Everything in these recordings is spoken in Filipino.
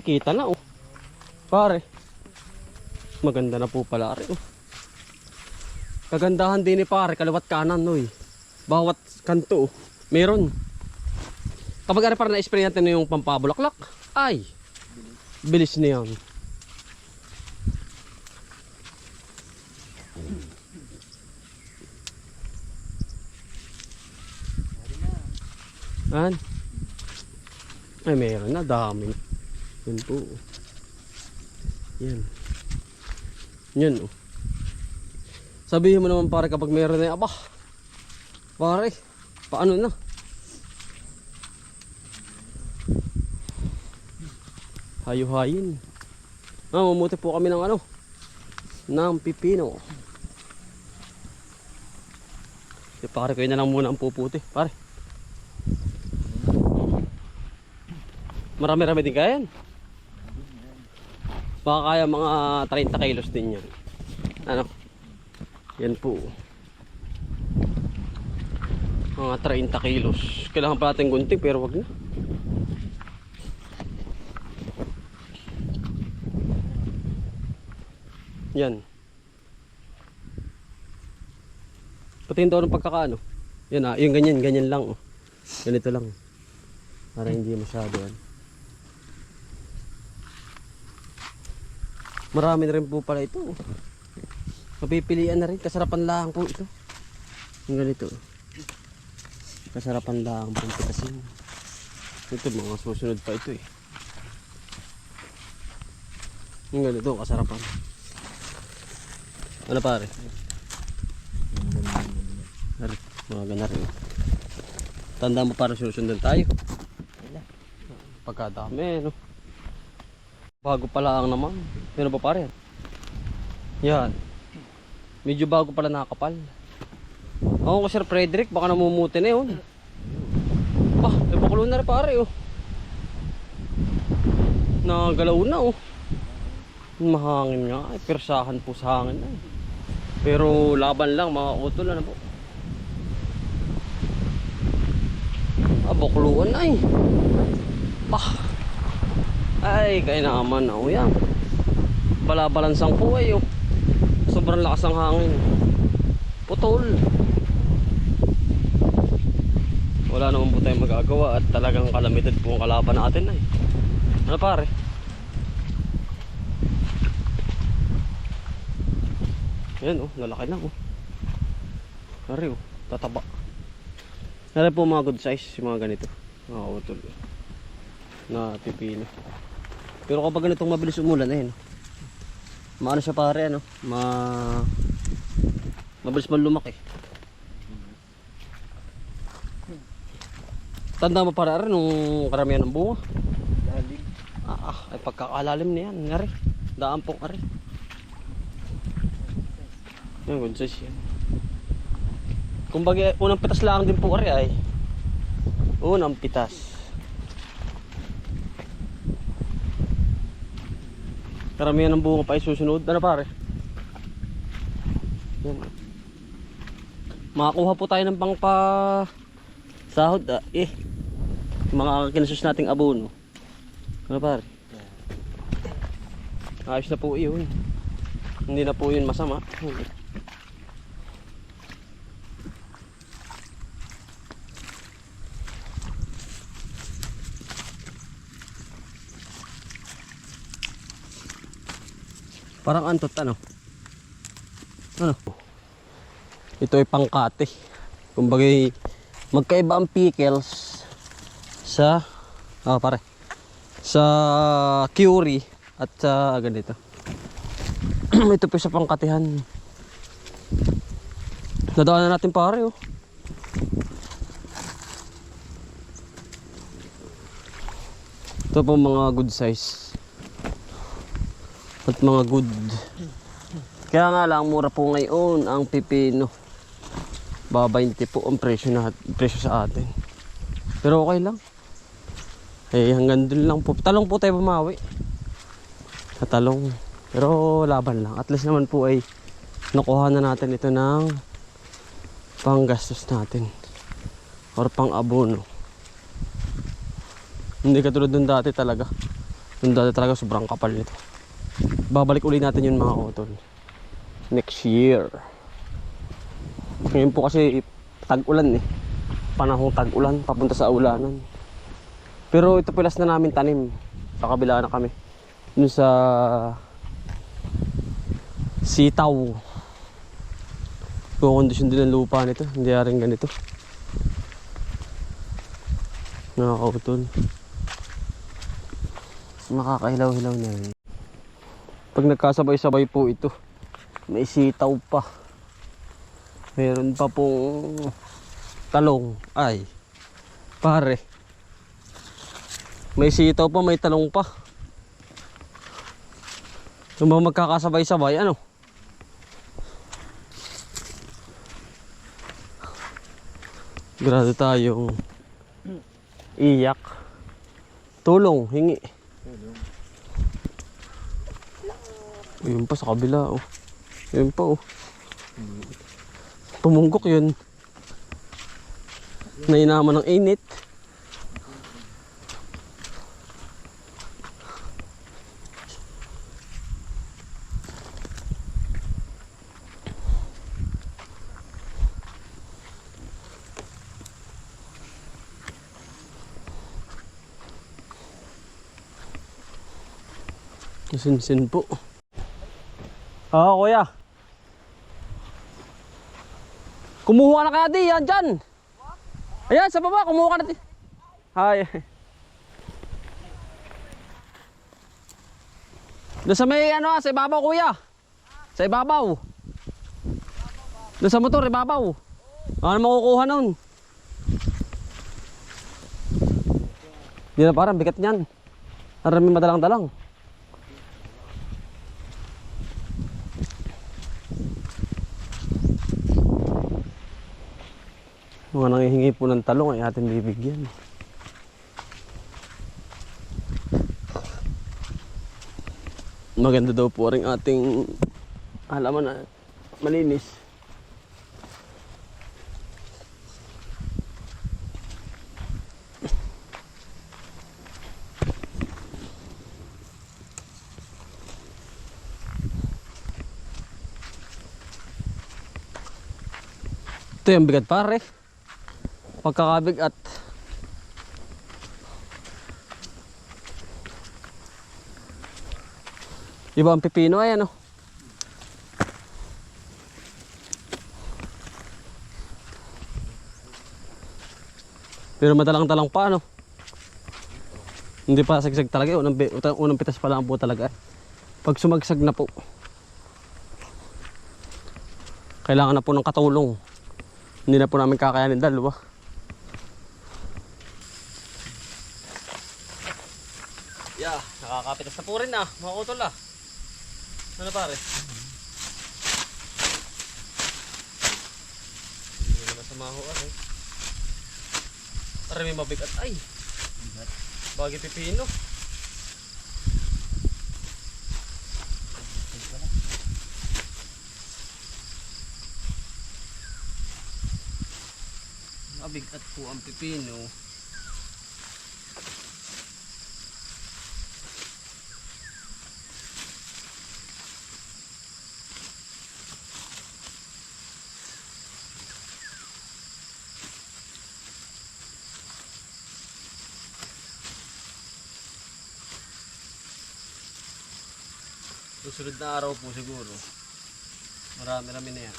Kita na oh. Pare. Maganda na po pala rin oh. Kagandahan din ni pare, kaliwat kanan no eh. Bawat kanto oh. Meron. Kapag ari para na-spray natin yung pampabulaklak, ay bilis na yan. An? Ay meron na, dami. Yan po. Yan. Yan oh. Sabihin mo naman pare kapag meron na, aba. Pare, paano na? Hayo-hayin. Mamuti po kami ng ano? Ng pipino. Di pare, kayo na lang muna ang puputi. Pare. Marami-rami din kaya yan. Baka kaya mga 30 kilos din yan. Ano? Yan po. Mga 30 kilos. Kailangan pa natin gunting pero wag na. Yan. Pati yung daw ng pagkakaano. Yan ah, yung ganyan lang oh. Ganito lang. Para hindi masyado yan. Marami na rin po pala ito. Mapipilian na rin. Kasarapan lang po ito. Yung ganito. Kasarapan lang po pitasin. Ito mga susunod pa ito eh. Yung ganito kasarapan. Ano pare? Mga gana rin. Tanda mo para susundan tayo. Pagkadami no. Bago pala ang naman. Pero ba pare? Yan. Medyo bago pala nakakapal. Ako ko Sir Frederick, baka namumuti na yun. Ah, ipakulo na rin pare oh. Nagalaw na oh. Mahangin nga, ay persahan po sa hangin na eh. Pero laban lang, mga utol na po. Ah, bakluan ay. Ay, kaya naman oh yan. Balabalansang po ay oh. Sobrang lakas ng hangin. Putol. Wala naman po tayong magagawa at talagang kalamidad po ang kalaban natin ay. Ano pare? Yan oh, lalaki lang oh. Pare oh, tataba. Nara po mga good size, yung mga ganito. Mga utol na pipino. Pero kapag ganitong mabilis umulan eh, no? Maano siya pare ano, mabilis man lumaki. Tanda mo para rin nung karamihan ng bunga. Lalim. Ay pagkakalalim na yan, ngari. Daan po ngari. Yan, good size yan. Kumbaga, unang pitas lang din po ngari ay. Unang pitas. Karamihan ng bunga pa ay susunod. Ano pare? Yan. Makakuha po tayo ng pangpa sahod mga kinasus nating abono. Ano pare? Ayos na po yun. Hindi na po yun masama. Parang antot ano? Ano? Ito ay pangkate. Kumbaga magkaiba ang pickles sa pare. Sa curry at sa ganito. Ito po sa pangkatihan. Nadaanan natin pare oh. Ito po mga good size. At mga good. Kaya nga lang mura po ngayon ang pipino. Ba 20 po ang presyo sa atin. Pero okay lang. Eh hanggang dun lang po. Talong po tayo bumawi. Sa talong. Pero laban lang. At least naman po ay nakuha na natin ito ng panggastos natin. Or pang abono. Hindi katulad dun dati talaga. Yung dati talaga sobrang kapal nito. Babalik uli natin yun mga utol. Next year. Ngayon po kasi tag-ulan eh. Panahong tag-ulan, papunta sa ulanan. Pero ito pilas na namin tanim. Sa kabila na kami. Yun sa sitaw. Kukondisyon din ang lupa nito. Hindi rin ganito. Nakakautol. Makakahilaw-hilaw na rin. Pag nagkasabay-sabay po ito, may sitaw pa. Meron pa pong talong. Ay, pare. May sitaw pa, may talong pa. Yung mga magkakasabay-sabay, ano? Grado tayong iyak. Tulong, hingi. Yun pa sa kabila, oh. Yun pa, oh. Tumunggok yun. Nainaman ng init. Sinsin po. Kuya. Kumuha na kaya di yan dyan. Ayan sa baba, kumuha ka na di. Ay. Doon sa may ano, sa ibabaw kuya. Sa ibabaw. Doon sa motor, ibabaw. Ano makukuha nun? Hindi na parang bigat niyan. Maraming madalang-dalang. Mga nangihingi po ng talong ay atin bibigyan. Maganda daw po rin ating halaman na malinis. Ito yung bigat pare. Pagkakabigat. Iba ang pipino ay ano. Pero madalang-dalang pa ano. Hindi pa sagsag talaga. Unang pitas pa lang po talaga. Pag sumagsag na po, kailangan na po ng katulong. Hindi na po namin kakayanin dalawa. Yeah, nakakapitas na po rin ah, mga utol ah. Ano pare? Hindi naman sa mahuan eh. Para may mabigat ay. Bagay pipino. Mabigat po ang pipino. Susunod na araw po siguro. Marami-rami na yan.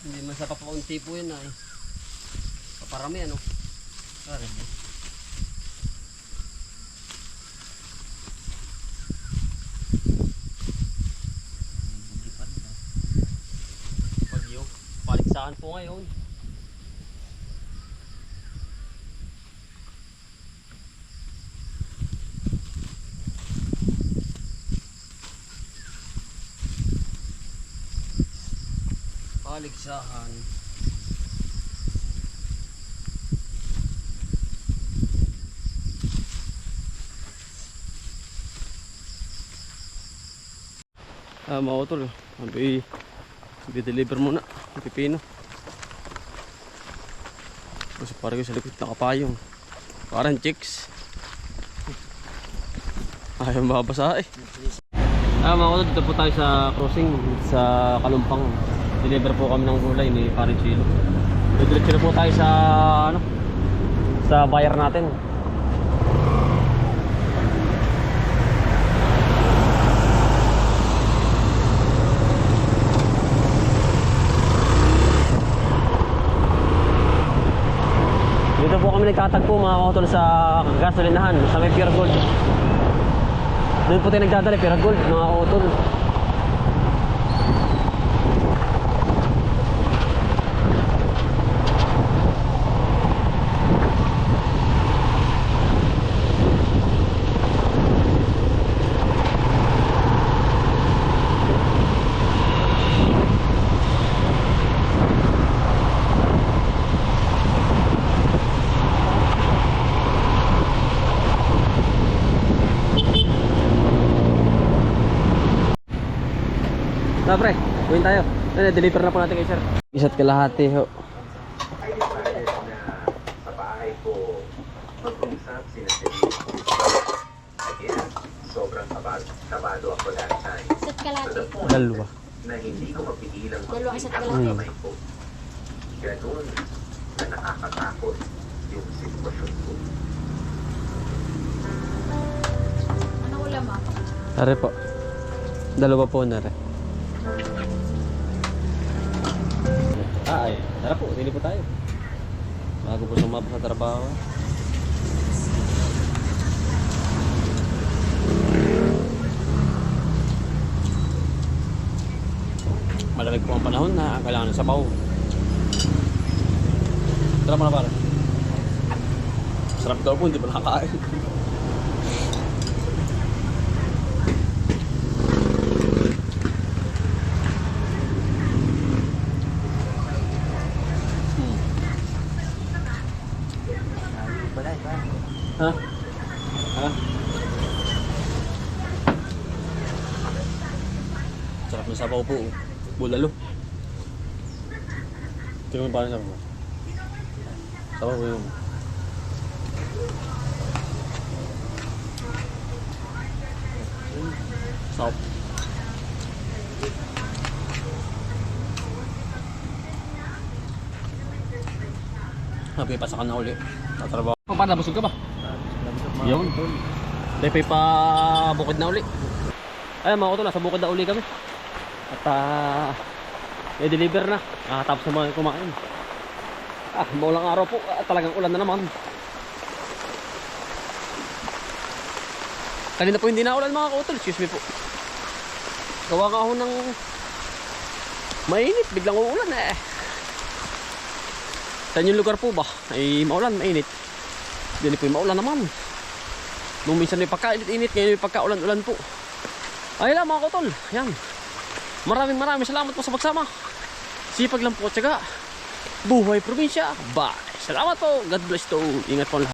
Hindi man sa papaunti po yun ay. Paparami ano. Parami. Pagyo. Paligsahan po ngayon. Paligsahan. Mga utol, i-deliver muna ang pipino. Kasi parang sa likod nakapayong. Parang chicks. Ayaw mabasa eh. Mga kapatid, dito po tayo sa crossing sa Kalumpang. Deliver po kami ng gulay ni Paring Chilo. Diretso na po tayo sa ano, sa buyer natin. Dito po kami nagtatagpo mga kautol sa gasolinahan sa may Pure Gold. Doon po tayo nagdadala Pure Gold mga kautol. Na pre, gawin tayo. Deliver na po natin kay sir. Isa't kalahati ho. Sa bahay ko, mag-uusap sila again, sobrang kabado ako that time. Isa't kalahati po. Dalawa. Na hindi ko mapigilang Dalawang isa't ang kalahati. kamay ko. Ganun na nakakatakot yung sitwasyon ko. Ano ulam ah? Are po. Dalawa po na re. Ay, tara po, dili po tayo. Bago po sumabot sa trabaho. Malamig po ang panahon na kailangan ng sabaw. Tara mo na para. Sarap daw po, hindi pa nakakain. Ha? Ha? Sarap ng sabaw po. Bulalo. Tingnan mo paano sabaw. Sabaw po yun. Sarap. Napipasakan na uli. Tatrabaho. Paano, busog ka ba? Yun. Dahil pa bukid na uli. Ayun mga kuto, nasa bukid na uli kami. At i-deliver na. Nakatapos na mga kumain. Maulang araw po. Talagang ulan na naman. Kanina po hindi na ulan mga kuto. Excuse me po. Gawa nga ako ng mainit. Biglang uulan eh. Sa inyong lugar po ba? Ay maulan, mainit. Hindi po yung maulan naman. Nung minsan may pagkainit-init, ngayon may pagkaulan-ulan po. Ayun lang mga kotol. Yan. Maraming salamat po sa pagsama. Sipag lang po at syaga. Buhay probinsya. Bye. Salamat po. God bless to. Ingat po lahat.